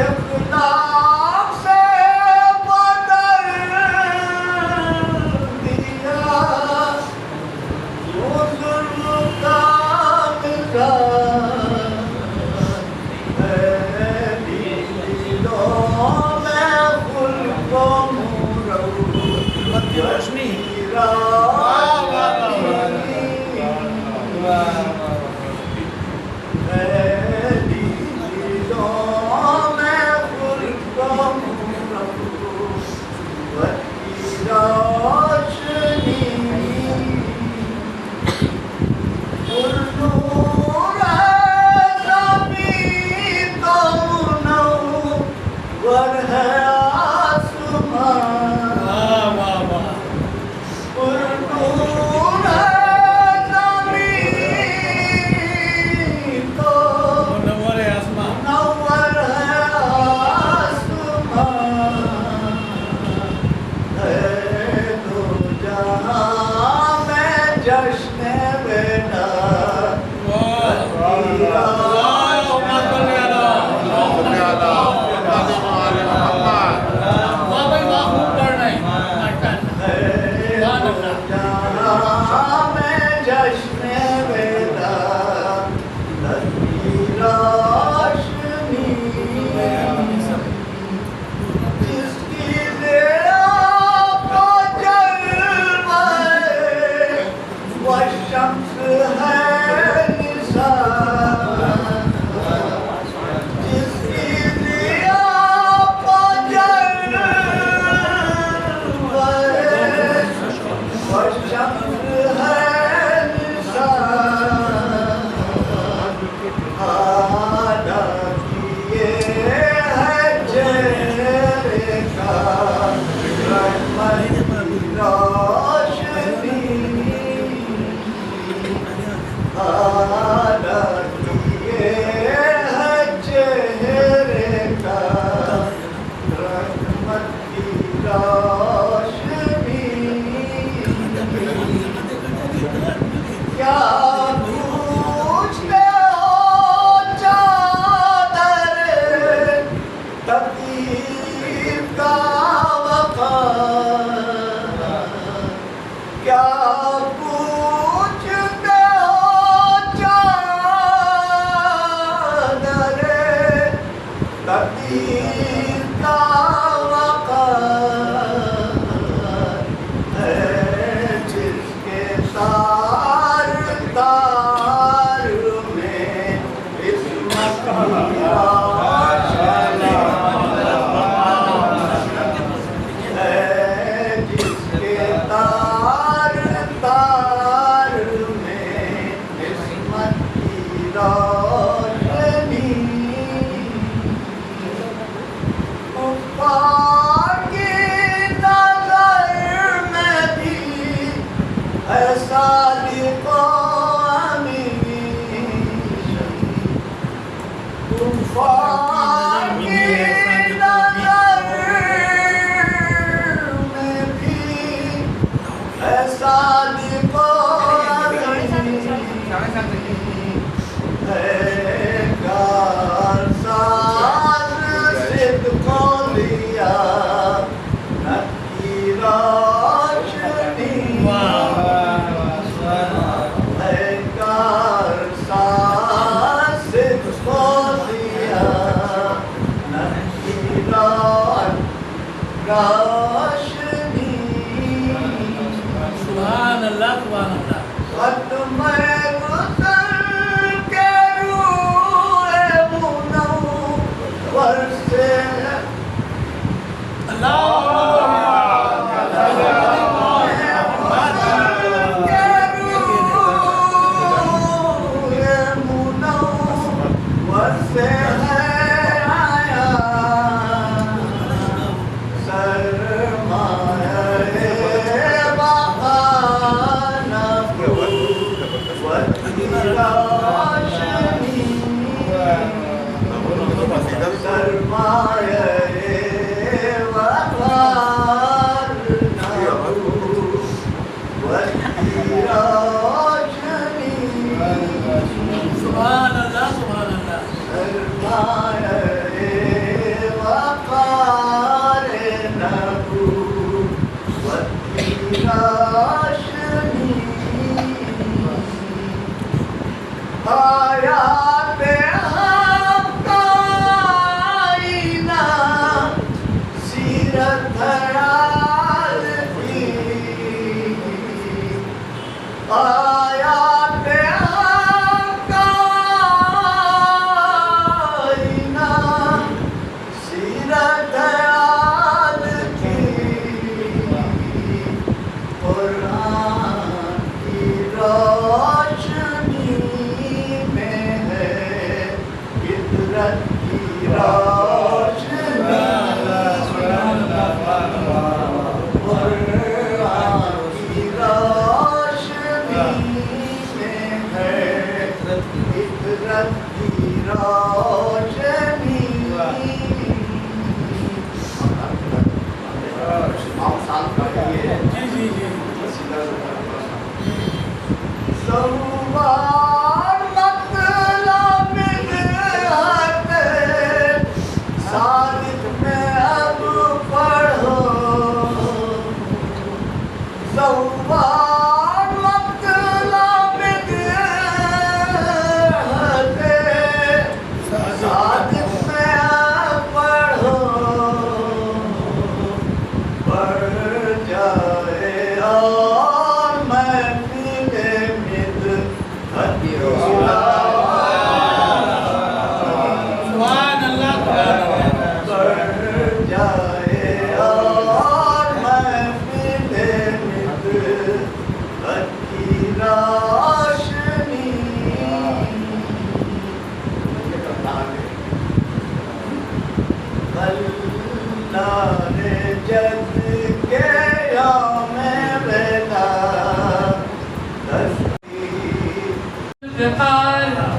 اخلاق سے بدل دیا وہ ظلم کا مزاج ہے دلوں میں خلق و مروت روشنی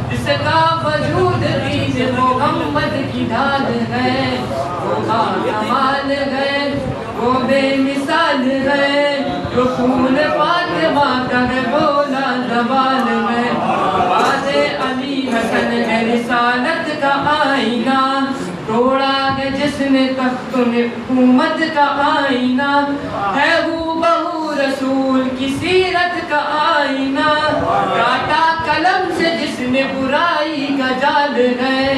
جس کا وجود دین محمد کی ڈھال ہے، وہ باکمال ہے، وہ بے مثال ہے، جو پھول فاطمہ کا ہے بولا زبان ہے، باز علی حسن ہے رسالت کا آئینہ، توڑا ہے جس نے تخت حکومت کا آئینہ، ہے وہ بہو رسول کی سیرت کا آئینہ، کاٹا قلم سے جس نے برائی کا جال ہے،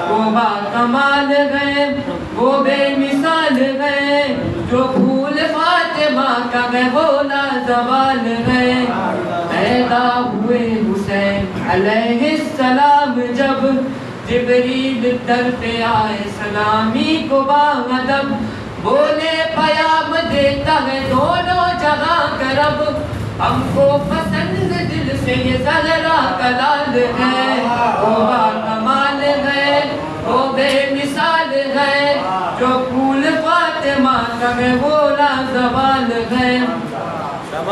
وہ باکمال ہے، وہ بے مثال ہے، جو پھول فاطمہ کا ہے وہ لازوال ہے۔ پیدا ہوئے حسین علیہ السلام جب، جبریل در پہ آئے سلامی کو باادب، بولے پیام دیتا ہے دونوں جہاں کا رب، ہم کو پسند دل سے یہ زہرا کا لال ہے، وہ باکمال ہے، وہ بے مثال ہے، جو پھول فاطمہ کا ہے وہ لازوال ہے،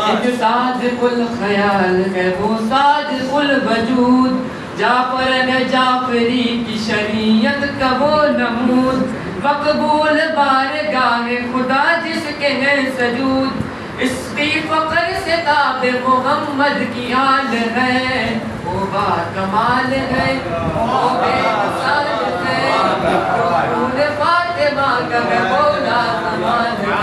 ایک صادق الخیال ہے وہ صادق الوجود، جعفر ہے جعفری کی شریعت کا وہ نمود، مقبول بارگاہ خدا جس کے ہیں سجود، اس کی فقر سے تاب محمد کی آل ہے، وہ باکمال ہے، وہ بے مثال ہے، جو پھول فاطمہ کا ہے وہ لازوال ہے۔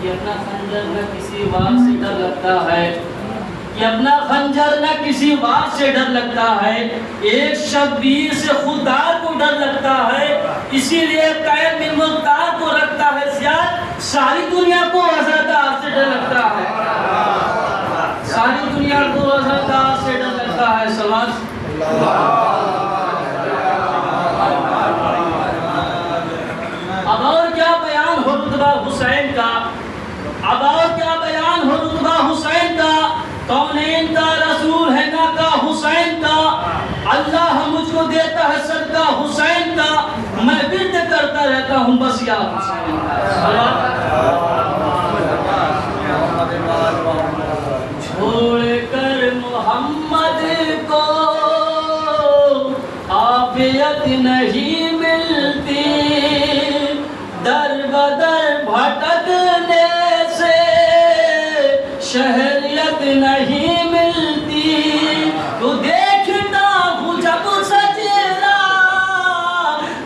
کہ اپنا خنجر نہ کسی وار سے ڈر لگتا ہے، کہ اپنا خنجر نہ کسی وار سے ڈر لگتا ہے، ایک شبیر سے خدا کو ڈر لگتا ہے، اسی لیے قید میں مختار کو رکھتا ہے زیاد، ساری دنیا کو عزادار سے ڈر لگتا ہے، ساری دنیا کو عزادار سے ڈر لگتا ہے۔ سلام اب اور کیا بیان ہو رتبہ حسین کا، اب اور کیا بیان ہو رتبہ حسین کا، کونین کا رسول ہے ناکا حسین کا، اللہ مجھ کو دیتا ہے صدقہ حسین کا، میں ورد کرتا رہتا ہوں بس یا حسین کا۔ چھوڑ کر محمد کو عافیت نہیں ملتی، در بدر بھٹکنے سے شہریت نہیں ملتی، تو دیکھتا ہوں جب سجدہ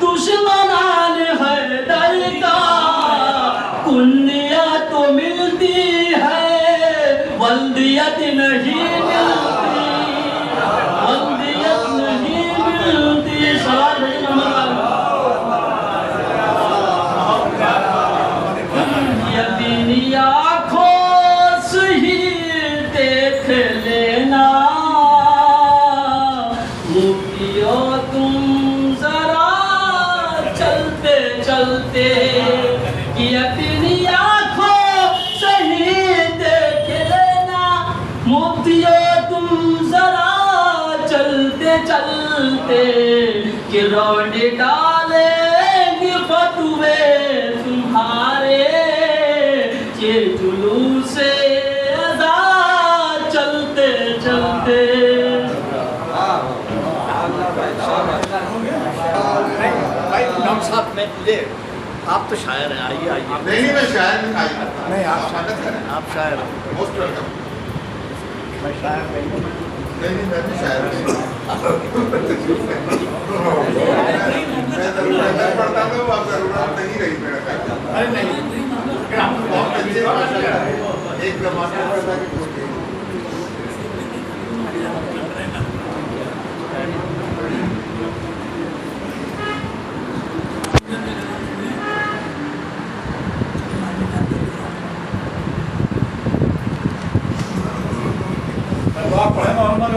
دشمنان حیدر کا، کنیت تو ملتی ہے ولدیت نہیں ملتی، ولدیت نہیں ملتی۔ سوال ہے یقینی آنکھوں سے ہی دیکھ لینا، مکیو تم ذرا چلتے چلتے، یقینی چلتے کہ رونے ڈالیں گے فتوے تمہارے یہ جلوس ادا چلتے چلتے. بھائی امام صاحب میں لے آپ تو شاعر ہیں, آئیے آئیے. نہیں میں شاعر نہیں آپ شاعر ہیں, آپ شاعر ہیں. Most welcome. میں شاعر نہیں ہوں. نہیں میں بھی شاعر ہوں. میں ضرورت پڑتا ہوں آپ ضرورت نہیں رہی میرا خیال. ارے نہیں ہم بہت اچھے ایک زمانے پڑتا کہ محمد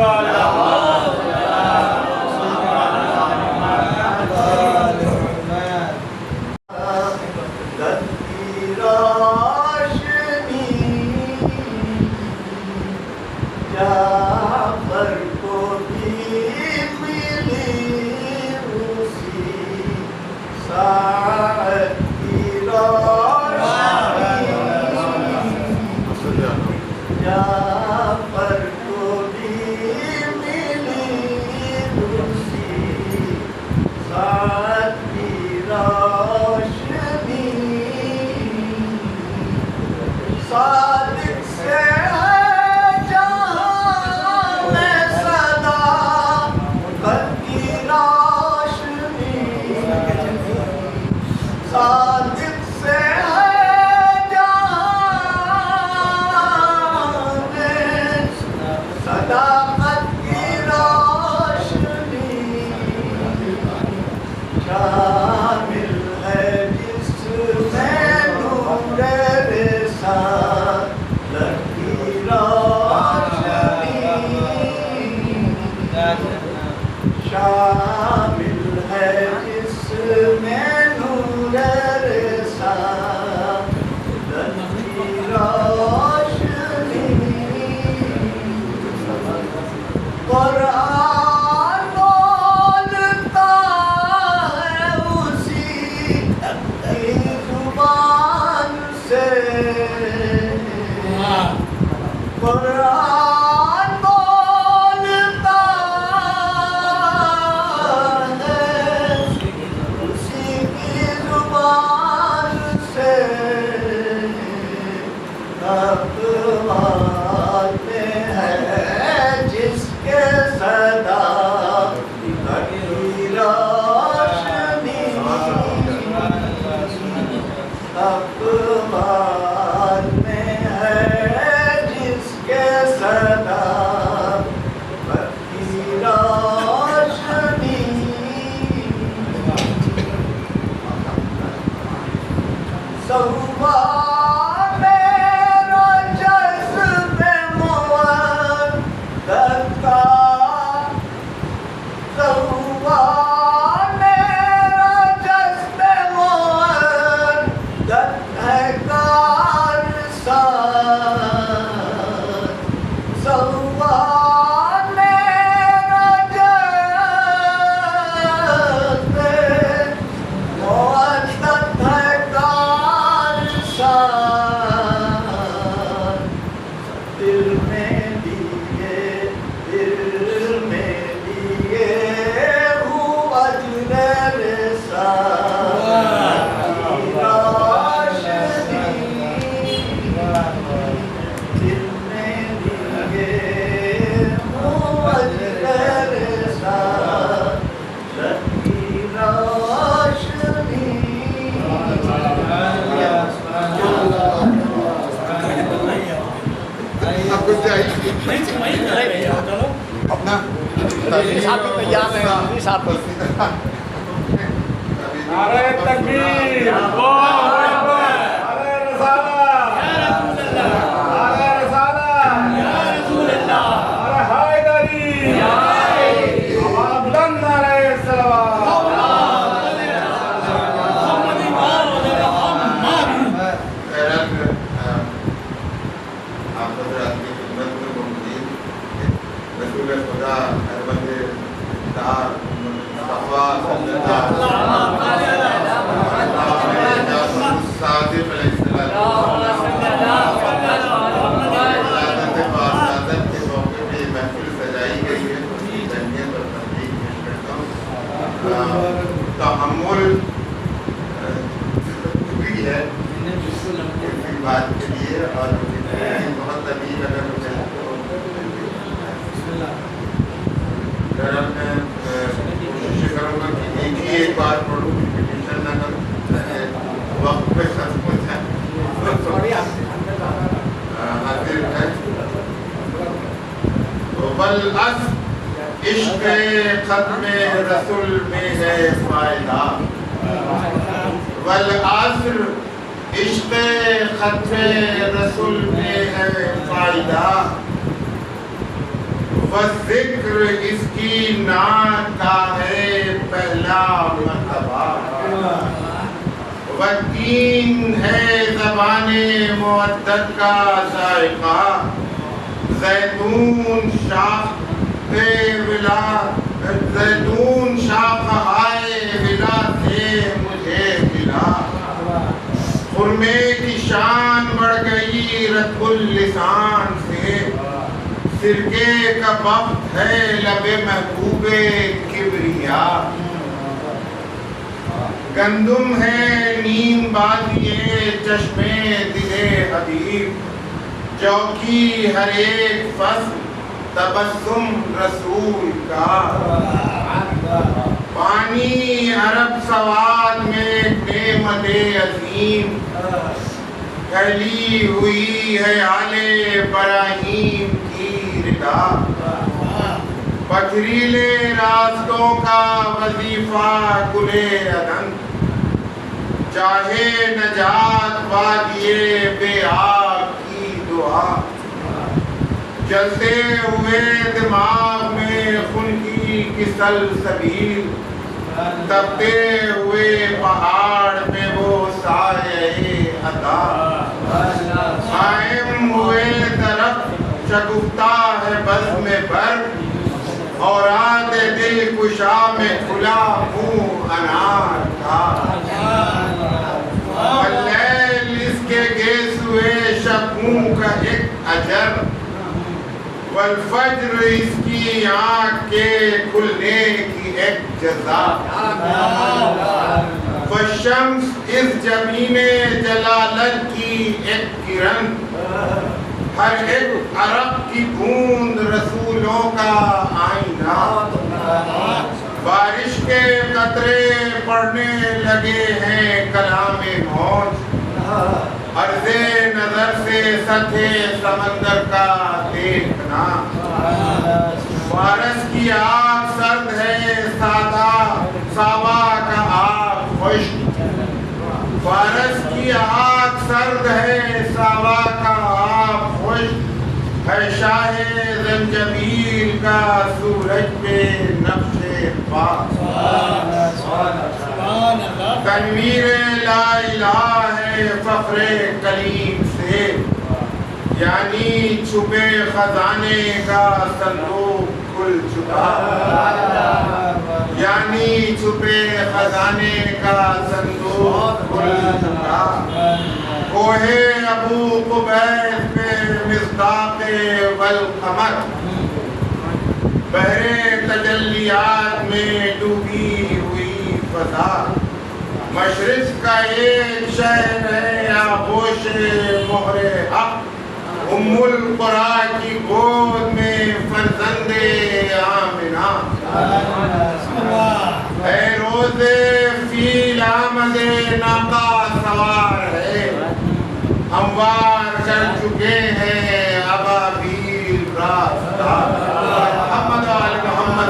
اپنا تیار ہے صاحب. نعرہ تکبیر، اللہ اکبر، نعرہ رسالت، نعرہ رسالت، نعرہ حیدری، آواز بلند نعرہ صلوات. آپ حضرات کی خدمت میں موجود رسول خدا طاہر علیہ السلام عادت کے موقع پہ محفل سجائی گئی ہے، جنگیت اور تحقیق پیش کرتا ہوں۔ تحمل بھی ہے کسی بات کے لیے، اور بہت طویل اگر مجھے میں کوشش کروں گا کہ ایک بار پڑھوں، پٹیشن نہ کروں، وقت پہ سچ مچ ہے حاضر ہے۔ والعصر عشق ختم رسول میں ہے فائدہ، والعصر عشق ختم رسول میں ہے فائدہ، والذکر اس کی نعت کا ہے پہلا مرتبہ، والدین ہے زبان مودت کا ذائقہ، زیتون شاخ زیتون شاخ آئے ولا سے مجھے ملا، خرمے کی شان بڑھ گئی رطب اللسان سے، سرکے کا وقت ہے لب محبوب کبریا، گندم ہے نیم بازیے چشمے دل حبیب، چوکی ہر ایک فصل تبسم رسول کا، پانی عرب سواد میں نعمت عظیم، پھیلی ہوئی ہے آل ابراہیم کی ردا، پتھریلے راستوں کا وظیفہ گلے عدن، چاہے نجات وادیے بے آب کی دعا، جلتے ہوئے دماغ میں خون کی سلسبیل، تپتے ہوئے پہاڑ میں وہ سایہ عطا، قائم ہوئے درخت شگفتہ ہے بزم بر، اور آد دل کشا میں کھلا منہ انار تھا، اللیل اس کے گیس ہوئے شبوں کا ایک اجر، والفجر اس کی آنکھ کے کھلنے کی ایک جزا، والشمس اس جبین جلالت کی ایک کرن، ہر ایک عرق کی بوند رسولوں کا آئینہ، بارش کے قطرے پڑنے لگے ہیں کلام موج، عرض نظر سے سطح سمندر کا دیکھنا، فارس کی آگ سرد ہے ساوا کا آگ خشک، فارس کی آگ سرد ہے ساوا کا آگ خشک، ہے شاہ زنجبیل کا سورج پہ نقش پاک، تنویر لا الہ ہے فخر کلیم سے، یعنی چھپے خزانے کا صندوق کھل چکا، یعنی چھپے خزانے کا صندوق کھل چکا، کوہ ابو قبیس پہ مصداق والقمر، بحر تجلیات میں ڈوبی ہوئی فضا، مشرق کا ایک شہر ہے آغوش مہر حق، ام القریٰ کی گود میں فرزند آمنہ، اے روز فیل آمد ناقہ سوار ہے، ہموار کر چکے ہیں ابابیل راستہ، محمد آل محمد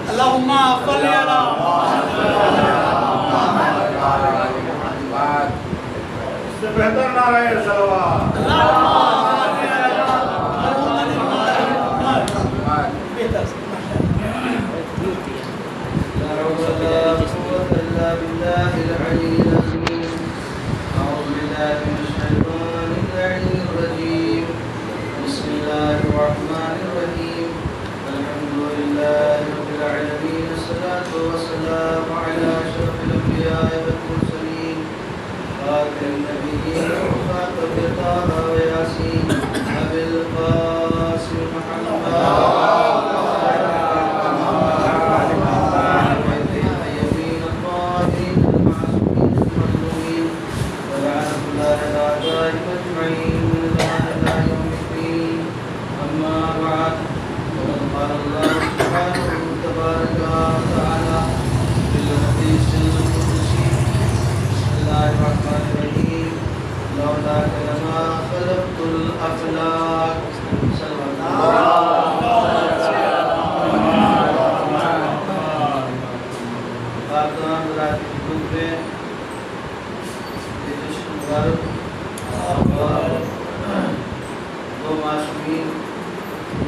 اللہم صلی علی اس سے بہتر نعرہ صلوات، الرحمن الرحيم الحمد لله رب العالمين الصلاة والسلام على أشرف الأنبياء والمرسلين خاتم النبيين وخاتم طه وياسين أبي القاسم محمد دو معصومین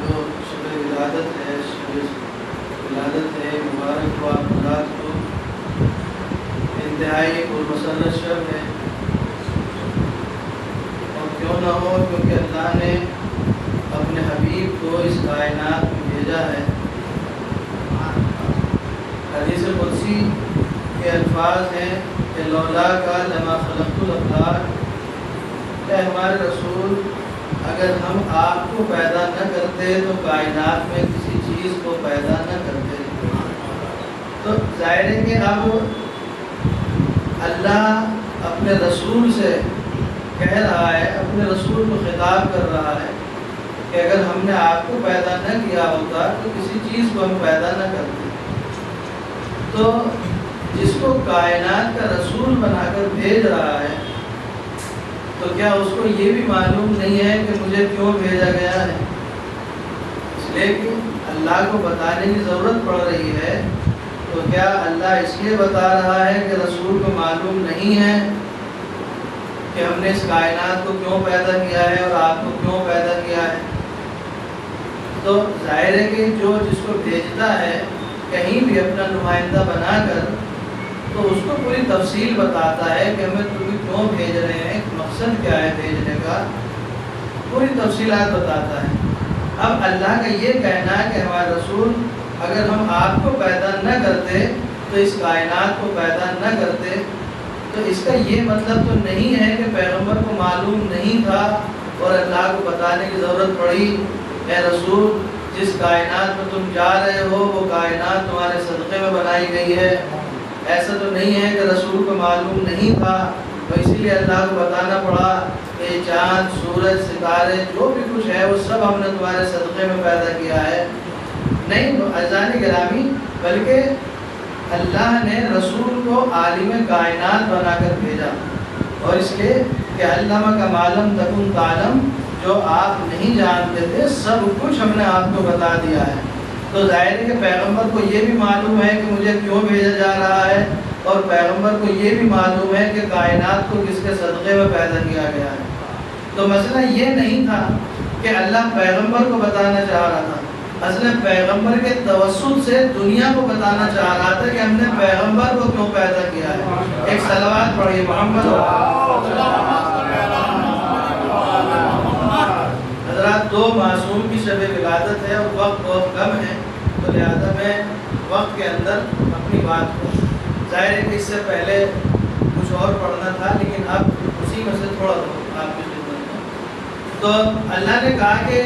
جو شب ولادت ہے مبارک کو آپ رات کو انتہائی پرمسرت شب ہے، اور کیوں نہ ہو کیونکہ اللہ نے اپنے حبیب کو اس کائنات میں بھیجا ہے۔ حدیث قدسی کے الفاظ ہیں کہ لولا کا لما خلقت الافلاک، کہ ہمارے رسول اگر ہم آپ کو پیدا نہ کرتے تو کائنات میں کسی چیز کو پیدا نہ کرتے۔ تو ظاہر ہے کہ اب اللہ اپنے رسول سے کہہ رہا ہے، اپنے رسول کو خطاب کر رہا ہے کہ اگر ہم نے آپ کو پیدا نہ کیا ہوتا تو کسی چیز کو ہم پیدا نہ کرتے۔ تو جس کو کائنات کا رسول بنا کر بھیج رہا ہے تو کیا اس کو یہ بھی معلوم نہیں ہے کہ مجھے کیوں بھیجا گیا ہے؟ اس لیے کہ اللہ کو بتانے کی ضرورت پڑ رہی ہے، تو کیا اللہ اس لیے بتا رہا ہے کہ رسول کو معلوم نہیں ہے کہ ہم نے اس کائنات کو کیوں پیدا کیا ہے اور آپ کو کیوں پیدا کیا ہے؟ تو ظاہر ہے کہ جو جس کو بھیجتا ہے کہیں بھی اپنا نمائندہ بنا کر تو اس کو پوری تفصیل بتاتا ہے کہ ہمیں تمہیں کیوں بھیج رہے ہیں، مقصد کیا ہے بھیجنے کا، پوری تفصیلات بتاتا ہے۔ اب اللہ کا یہ کہنا ہے کہ ہمارے رسول اگر ہم آپ کو پیدا نہ کرتے تو اس کائنات کو پیدا نہ کرتے، تو اس کا یہ مطلب تو نہیں ہے کہ پیغمبر کو معلوم نہیں تھا اور اللہ کو بتانے کی ضرورت پڑی، اے رسول جس کائنات میں تم جا رہے ہو وہ کائنات تمہارے صدقے میں بنائی گئی ہے۔ ایسا تو نہیں ہے کہ رسول کو معلوم نہیں تھا تو اسی لیے اللہ کو بتانا پڑا کہ چاند، سورج، ستارے جو بھی کچھ ہے وہ سب ہم نے تمہارے صدقے میں پیدا کیا ہے۔ نہیں عزیزان گرامی، بلکہ اللہ نے رسول کو عالم کائنات بنا کر بھیجا، اور اس لیے کہ علمہ کا معلوم تکن تعلم، جو آپ نہیں جانتے تھے سب کچھ ہم نے آپ کو بتا دیا ہے۔ تو ظاہر ہے کہ پیغمبر کو یہ بھی معلوم ہے کہ مجھے کیوں بھیجا جا رہا ہے، اور پیغمبر کو یہ بھی معلوم ہے کہ کائنات کو کس کے صدقے میں پیدا کیا گیا ہے۔ تو مسئلہ یہ نہیں تھا کہ اللہ پیغمبر کو بتانا چاہ رہا تھا، اصل پیغمبر کے توسط سے دنیا کو بتانا چاہ رہا تھا کہ ہم نے پیغمبر کو کیوں پیدا کیا ہے۔ ایک صلوات پڑھیے محمد۔ حضرات، دو معصوم کی شب ولادت ہے اور وقت بہت کم ہے، تو لہٰذا میں وقت کے اندر اپنی بات کو، ظاہر ہے کہ اس سے پہلے کچھ اور پڑھنا تھا لیکن اب اسی میں سے تھوڑا آپ کی خدمت میں۔ تو اللہ نے کہا کہ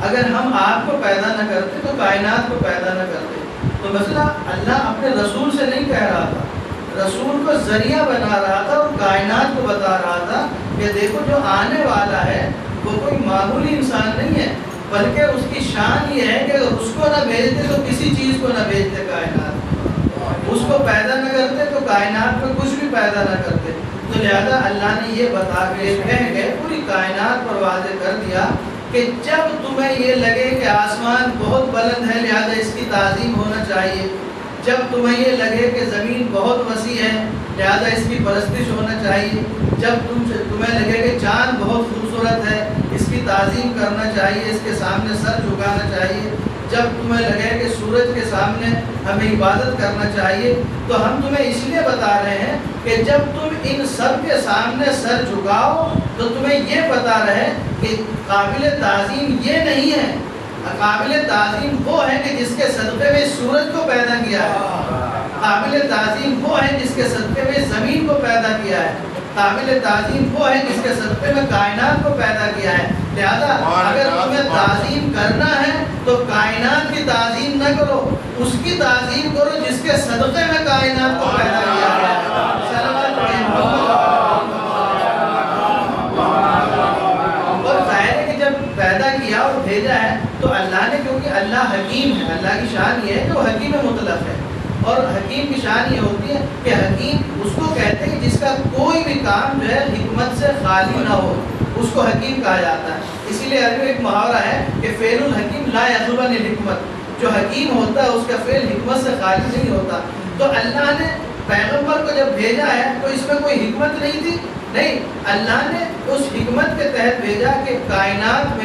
اگر ہم آپ کو پیدا نہ کرتے تو کائنات کو پیدا نہ کرتے۔ تو مسئلہ اللہ اپنے رسول سے نہیں کہہ رہا تھا، رسول کو ذریعہ بنا رہا تھا اور کائنات کو بتا رہا تھا کہ دیکھو جو آنے والا ہے وہ کوئی معمولی انسان نہیں ہے، بلکہ اس کی شان یہ ہے کہ اگر اس کو نہ بھیجتے تو کسی چیز کو نہ بھیجتے کائنات، اس کو پیدا نہ کرتے تو کائنات میں کچھ بھی پیدا نہ کرتے۔ تو لہذا اللہ نے یہ بتا کے کہہ کے پوری کائنات پر واضح کر دیا کہ جب تمہیں یہ لگے کہ آسمان بہت بلند ہے لہذا اس کی تعظیم ہونا چاہیے، جب تمہیں یہ لگے کہ زمین بہت وسیع ہے لہذا اس کی پرستش ہونا چاہیے، جب تمہیں لگے کہ چاند بہت خوبصورت ہے اس کی تعظیم کرنا چاہیے، اس کے سامنے سر جھکانا چاہیے، جب تمہیں لگے کہ سورج کے سامنے ہمیں عبادت کرنا چاہیے، تو ہم تمہیں اس لیے بتا رہے ہیں کہ جب تم ان سب کے سامنے سر جھکاؤ تو تمہیں یہ پتا رہے کہ قابل تعظیم یہ نہیں ہے، قابل تعظیم وہ ہے کہ جس کے صدقے میں سورج کو پیدا کیا ہے، قابل تعظیم وہ ہے جس کے صدقے میں زمین کو پیدا کیا ہے، قابل تعظیم وہ ہے جس کے صدقے میں کائنات کو پیدا کیا ہے۔ لہذا اگر تمہیں تعظیم کرنا ہے تو کائنات کی تعظیم نہ کرو، اس کی تعظیم کرو جس کے صدقے میں کائنات کو پیدا کیا ہے۔ اور ظاہر ہے کہ جب پیدا کیا اور بھیجا ہے تو اللہ نے، کیونکہ اللہ حکیم ہے، اللہ کی شان یہ ہے کہ وہ حکیم مطلق ہے، اور حکیم کی شان یہ ہوتی ہے کہ حکیم اس کو کہتے ہیں جس کا کوئی بھی کام جو ہے حکمت سے خالی نہ ہو، اس کو حکیم کہا جاتا ہے۔ اسی لیے عربی میں ایک محاورہ ہے کہ فعل الحکیم لا یخلو عن الحکمت، جو حکیم ہوتا ہے اس کا فعل حکمت سے خالی نہیں ہوتا۔ تو اللہ نے پیغمبر کو جب بھیجا ہے تو اس میں کوئی حکمت نہیں تھی، نہیں، اللہ نے اس حکمت کے تحت بھیجا کہ کائنات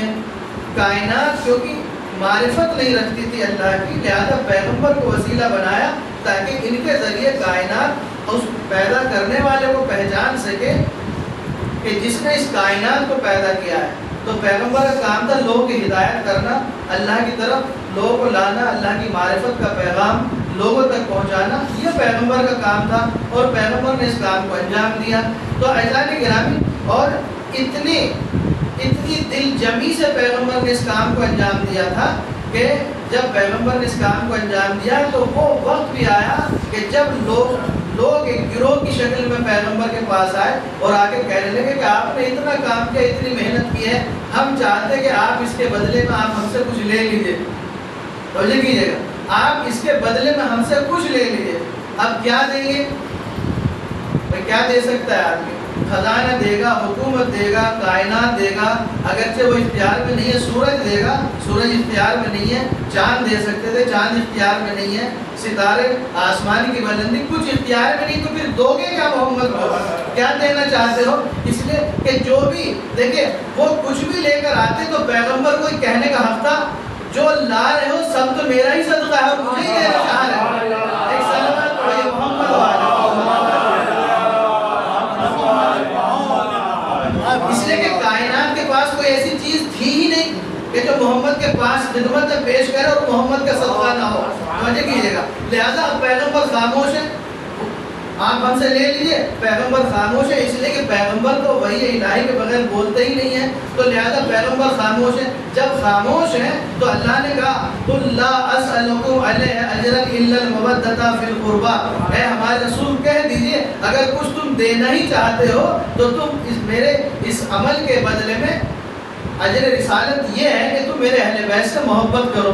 کیونکہ معرفت نہیں رکھتی تھی اللہ کی، لہذا پیغمبر کو وسیلہ بنایا تاکہ ان کے ذریعے کائنات اس پیدا کرنے والے کو پہچان سکے کہ جس نے اس کائنات کو پیدا کیا ہے۔ تو پیغمبر کا کام تھا لوگوں کی ہدایت کرنا، اللہ کی طرف لوگوں کو لانا، اللہ کی معرفت کا پیغام لوگوں تک پہنچانا، یہ پیغمبر کا کام تھا اور پیغمبر نے اس کام کو انجام دیا۔ تو اعزائے گرامی، اور اتنی دل جمی سے پیغمبر نے اس کام کو انجام دیا تھا کہ جب پیغمبر نے اس کام کو انجام دیا تو وہ وقت بھی آیا کہ جب لوگ ایک گروہ کی شکل میں پیغمبر کے پاس آئے اور آگے کہنے لگے کہ آپ نے اتنا کام کیا، اتنی محنت کی ہے، ہم چاہتے کہ آپ اس کے بدلے میں آپ ہم سے کچھ لے لیجیے، توجہ کیجیے گا، آپ اس کے بدلے میں ہم سے کچھ لے لیجیے۔ اب کیا دیں گے؟ کیا دے سکتا ہے آدمی؟ خزانہ دے گا، حکومت دے گا، کائنات دے گا، اگرچہ وہ اختیار میں نہیں ہے، سورج دے گا، سورج اختیار میں نہیں ہے، چاند دے سکتے تھے، چاند اختیار میں نہیں ہے، ستارے، آسمانی کی بلندی کچھ اختیار میں نہیں، تو پھر دو گے کیا محمد کو؟ کیا دینا چاہتے ہو؟ اس لیے کہ جو بھی دیکھیں وہ کچھ بھی لے کر آتے تو پیغمبر کو کہنے کا حق تھا جو لا رہے ہو سب تو میرا ہی صدقہ ہے اور مجھے ہی دینا چاہ رہے ہو۔ ایک سلامت پڑھیے محمد والے، اس لیے کہ کائنات کے پاس کوئی ایسی چیز تھی ہی نہیں کہ جو محمد کے پاس خدمت میں پیش کرے اور محمد کا صدقہ نہ ہو، سمجھے کیجیے گا۔ لہذا اب پیغمبر خاموش ہے، آپ ہم سے لے لیجیے، پیغمبر خاموش ہے، اس لیے کہ پیغمبر تو وحی الہی کے بغیر بولتے ہی نہیں ہے، تو لہذا پیغمبر خاموش ہے۔ جب خاموش ہے تو اللہ نے کہا قُلْ لَا أَسْأَلُكُمْ عَلَيْهِ أَجْرًا إِلَّا الْمَوَدَّةَ فِي الْقُرْبَى، اے ہمارے رسول کہہ دیجئے اگر کچھ تم دینا ہی چاہتے ہو تو تم میرے اس عمل کے بدلے میں اجر رسالت یہ ہے کہ تم میرے اہل بیت سے محبت کرو۔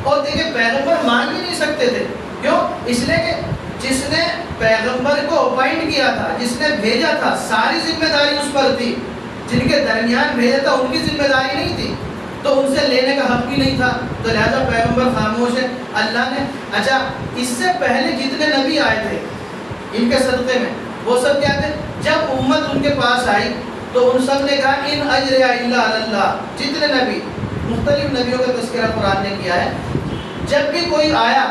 اور دیکھیں پیغمبر مان بھی نہیں سکتے تھے، کیوں؟ اس لیے کہ جس نے پیغمبر کو اپائنٹ کیا تھا، جس نے بھیجا تھا، ساری ذمہ داری اس پر تھی، جن کے درمیان بھیجا تھا ان کی ذمہ داری نہیں تھی، تو ان سے لینے کا حق بھی نہیں تھا، تو لہذا پیغمبر خاموش ہے۔ اللہ نے اچھا اس سے پہلے جتنے نبی آئے تھے ان کے صدقے میں، وہ سب کیا تھے؟ جب امت ان کے پاس آئی تو ان سب نے کہا ان اجر الا علی اللہ، جتنے نبی، مختلف نبیوں کا تذکرہ قرآن نے کیا ہے، جب بھی کوئی آیا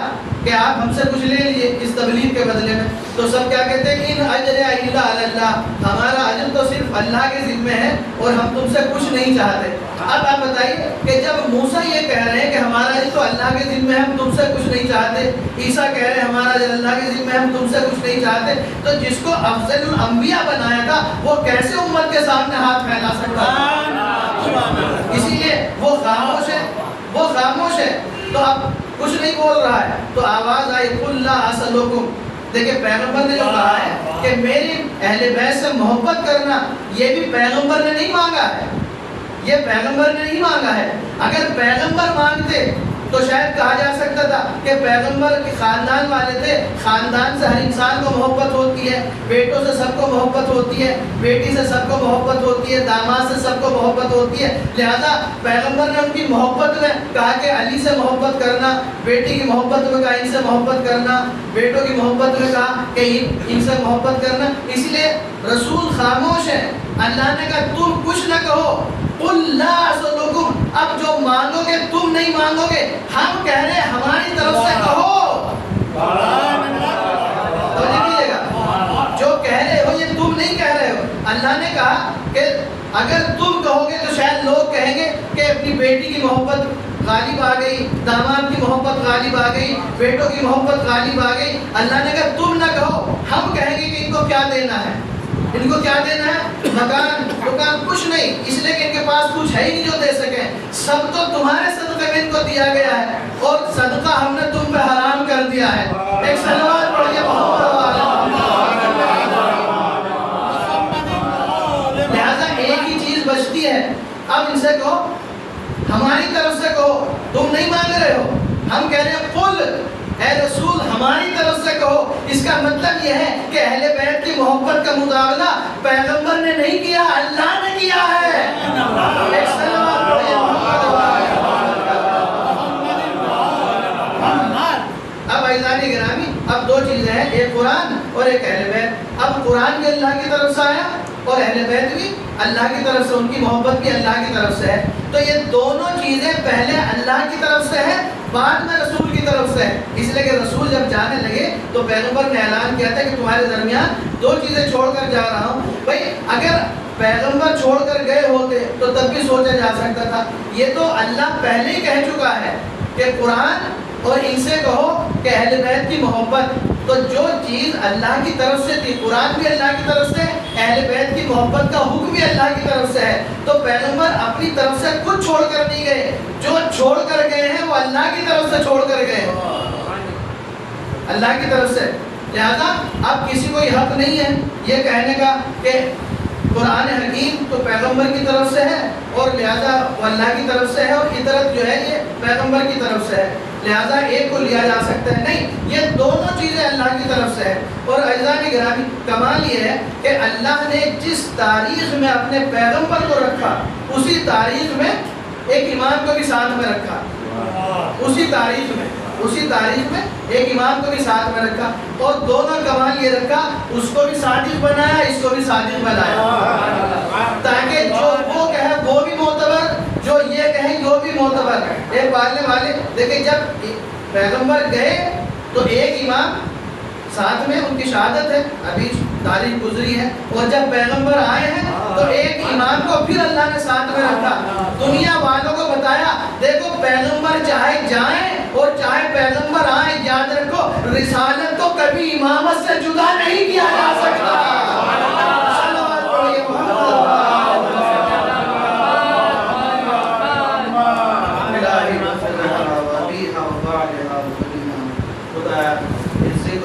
کہ آپ ہم سے کچھ لے لیجیے اس تبلیغ کے بدلے میں، تو سب کیا کہتے ہیں ان اجر الا علی اللہ، ہمارا اجر تو صرف اللہ کے ذمہ ہے اور ہم تم سے کچھ نہیں چاہتے۔ اب آپ بتائیے کہ جب موسیٰ یہ کہہ رہے ہیں کہ ہمارا اجر تو اللہ کے ذمہ ہے، ہم تم سے کچھ نہیں چاہتے، عیسیٰ کہہ رہے ہیں ہمارا اجر اللہ کے ذمہ ہے، ہم تم سے کچھ نہیں چاہتے، تو جس کو افضل الانبیاء بنایا تھا وہ کیسے امت کے سامنے ہاتھ پھیلا سکتا ہے؟ اسی لیے وہ خاموش ہے، وہ خاموش ہے، تو اب کچھ نہیں بول رہا ہے، تو آواز آئی قُلْ لَا أَسْأَلُكُمْ، دیکھیں پیغمبر نے جو کہا ہے کہ میری اہل بیت سے محبت کرنا، یہ بھی پیغمبر نے نہیں مانگا ہے، یہ پیغمبر نے نہیں مانگا ہے۔ اگر پیغمبر مانگتے تو شاید کہا جا سکتا تھا کہ پیغمبر کے خاندان والے تھے، خاندان سے ہر انسان کو محبت ہوتی ہے، بیٹوں سے سب کو محبت ہوتی ہے، بیٹی سے سب کو محبت ہوتی ہے، داماد سے سب کو محبت ہوتی ہے، لہذا پیغمبر نے ان کی محبت میں کہا کہ علی سے محبت کرنا، بیٹی کی محبت میں کہا ان سے محبت کرنا، بیٹوں کی محبت میں کہا کہ ان سے محبت کرنا، اس لیے رسول خاموش ہے۔ اللہ نے کہا تم کچھ نہ کہو، قُلْ لَا أَسْأَلُكُمْ، اب جو مانگو گے تم نہیں مانگو گے، ہم کہہ رہے ہیں ہماری طرف سے کہو، تو دیکھیے گا جو کہہ رہے ہو یہ تم نہیں کہہ رہے ہو، اللہ نے کہا کہ اگر تم کہو گے تو شاید لوگ کہیں گے کہ اپنی بیٹی کی محبت غالب آ گئی، داماد کی محبت غالب آ گئی، بیٹوں کی محبت غالب آ گئی. اللہ نے کہا تم نہ کہو، ہم کہیں گے کہ ان کو کیا دینا ہے. ان کو کیا دینا ہے؟ مکان دکان کچھ نہیں، اس لیے کہ ان کے پاس کچھ ہے ہی نہیں جو دے سکیں. سب تو تمہارے صدقے میں ان کو دیا گیا ہے، اور صدقہ ہم نے تم پہ حرام کر دیا ہے. ایک صلوات پڑھیے محمد والا. لہذا ایک ہی چیز بچتی ہے. اب ان سے کہو، ہماری طرف سے کہو، تم نہیں مانگ رہے ہو، ہم کہہ رہے ہیں قل، اے رسول ہماری طرف سے کہو. اس کا مطلب یہ ہے کہ اہل بیت کی محبت کا مقابلہ پیغمبر نے نہیں کیا، اللہ نے کیا ہے. ایک صلوات پڑھیے محمد والا. اب عزیزان گرامی، اب دو چیزیں ہیں، ایک قرآن اور ایک اہل بیت. اب قرآن بھی اللہ کی طرف سے آیا اور اہل بیت بھی اللہ کی طرف سے، ان کی محبت بھی اللہ کی طرف سے ہے. تو یہ دونوں چیزیں پہلے اللہ کی طرف سے ہے، بعد میں رسول کی طرف سے ہے. اس لیے کہ رسول جب جانے لگے تو پیغمبر نے اعلان کیا تھا کہ تمہارے درمیان دو چیزیں چھوڑ کر جا رہا ہوں. بھائی اگر پیغمبر چھوڑ کر گئے ہوتے تو تب بھی سوچا جا سکتا تھا. یہ تو اللہ پہلے ہی کہہ چکا ہے کہ قرآن اور ان سے کہو کہ اہل بیت کی محبت. تو جو چیز اللہ کی طرف سے تھی، قرآن بھی اللہ کی طرف سے، اہل بیت کی محبت کا حکم بھی اللہ کی طرف سے ہے. تو پیغمبر اپنی طرف سے کچھ چھوڑ کر نہیں گئے، جو چھوڑ کر گئے ہیں وہ اللہ کی طرف سے چھوڑ کر گئے ہیں، اللہ کی طرف سے. لہذا اب کسی کو یہ حق نہیں ہے یہ کہنے کا کہ قرآن حکیم تو پیغمبر کی طرف سے ہے اور لہذا وہ اللہ کی طرف سے ہے، اور فطرت جو ہے یہ پیغمبر کی طرف سے ہے، لہذا ایک کو لیا جا سکتا ہے. نہیں، یہ دونوں چیزیں اللہ کی طرف سے ہے. اور عزیزان گرامی، کمال یہ ہے کہ اللہ نے جس تاریخ میں اپنے پیغمبر کو رکھا، اسی تاریخ میں ایک امام کو بھی ساتھ میں رکھا. اسی تاریخ میں ایک امام کو بھی ساتھ میں رکھا، اور دونوں کمال یہ رکھا، اس کو بھی صادق بنایا، اس کو بھی صادق بنایا، تاکہ جو وہ کہے وہ بھی معتبر، جو یہ کہے وہ بھی معتبر. ایک والے دیکھیں، جب پیغمبر گئے تو ایک امام ساتھ میں، ان کی شہادت ہے، ابھی تاریخ گزری ہے. اور جب پیغمبر آئے ہیں تو ایک امام کو پھر اللہ نے ساتھ میں رکھا. دنیا والوں کو بتایا دیکھو پیغمبر چاہے جائیں اور چاہے پیغمبر آئیں، یاد رکھو رسالت کو کبھی امامت سے جدا نہیں کیا جا سکتا. صلوات پڑھیے محمد. خدا اس سے